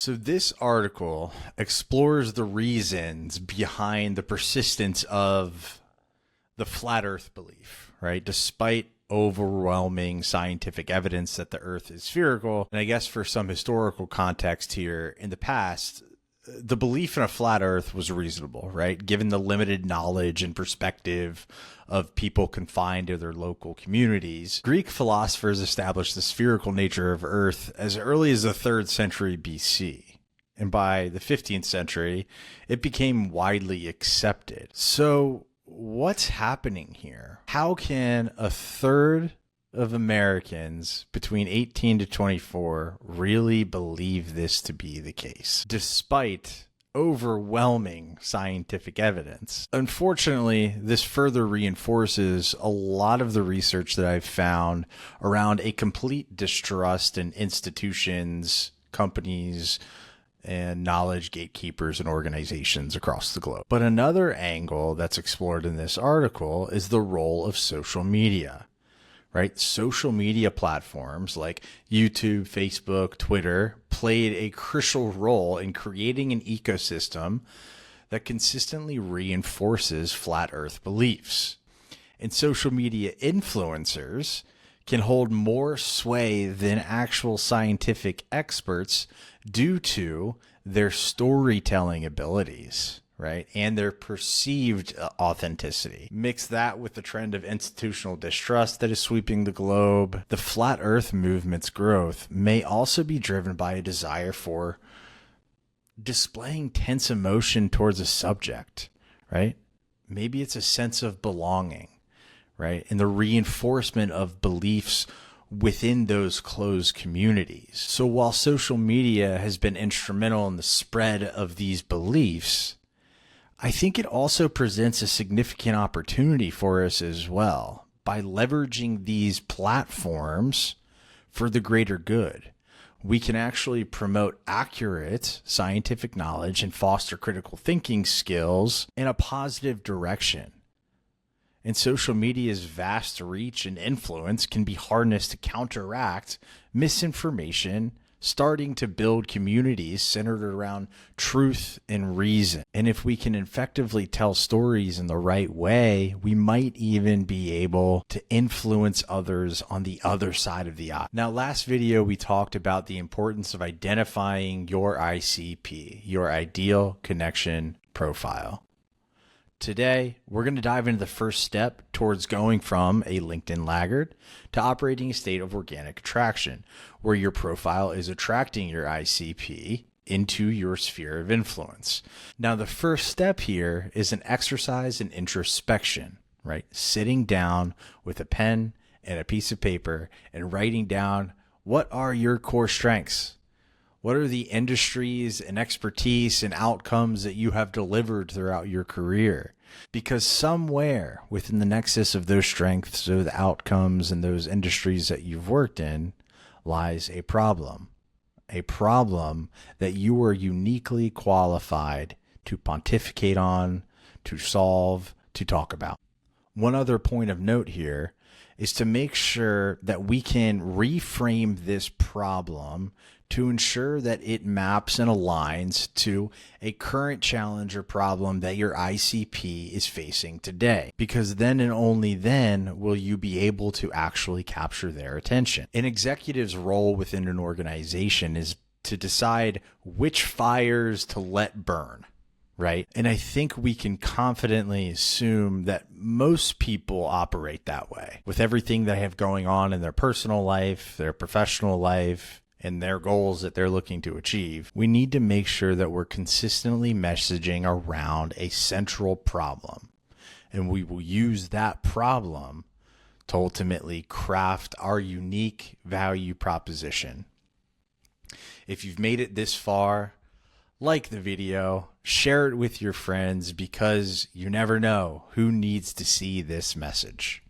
So this article explores the reasons behind the persistence of the flat earth belief, right? Despite overwhelming scientific evidence that the earth is spherical. And I guess for some historical context here, in the past, the belief in a flat earth was reasonable, right? Given the limited knowledge and perspective of people confined to their local communities. Greek philosophers established the spherical nature of earth as early as the 3rd century BC. And by the 15th century, it became widely accepted. So what's happening here? How can a third of Americans between 18 to 24 really believe this to be the case, despite overwhelming scientific evidence? Unfortunately, this further reinforces a lot of the research that I've found around a complete distrust in institutions, companies, and knowledge gatekeepers and organizations across the globe. But another angle that's explored in this article is the role of social media. Right? Social media platforms like YouTube, Facebook, Twitter played a crucial role in creating an ecosystem that consistently reinforces flat earth beliefs. And social media influencers can hold more sway than actual scientific experts due to their storytelling abilities, right? And their perceived authenticity. Mix that with the trend of institutional distrust that is sweeping the globe. The flat earth movement's growth may also be driven by a desire for displaying tense emotion towards a subject, right? Maybe it's a sense of belonging, right? And the reinforcement of beliefs within those closed communities. So while social media has been instrumental in the spread of these beliefs, I think it also presents a significant opportunity for us as well by leveraging these platforms for the greater good. We can actually promote accurate scientific knowledge and foster critical thinking skills in a positive direction. And social media's vast reach and influence can be harnessed to counteract misinformation, starting to build communities centered around truth and reason. And if we can effectively tell stories in the right way, we might even be able to influence others on the other side of the aisle. Now, last video, we talked about the importance of identifying your ICP, your ideal connection profile. Today, we're going to dive into the first step towards going from a LinkedIn laggard to operating a state of organic attraction, where your profile is attracting your ICP into your sphere of influence. Now, the first step here is an exercise in introspection, right? Sitting down with a pen and a piece of paper and writing down, what are your core strengths? What are the industries and expertise and outcomes that you have delivered throughout your career? Because somewhere within the nexus of those strengths or the outcomes and those industries that you've worked in lies a problem that you are uniquely qualified to pontificate on, to solve, to talk about. One other point of note here is to make sure that we can reframe this problem to ensure that it maps and aligns to a current challenge or problem that your ICP is facing today. Because then and only then will you be able to actually capture their attention. An executive's role within an organization is to decide which fires to let burn, right? And I think we can confidently assume that most people operate that way. With everything they have going on in their personal life, their professional life, and their goals that they're looking to achieve, we need to make sure that we're consistently messaging around a central problem. And we will use that problem to ultimately craft our unique value proposition. If you've made it this far, like the video, share it with your friends, because you never know who needs to see this message.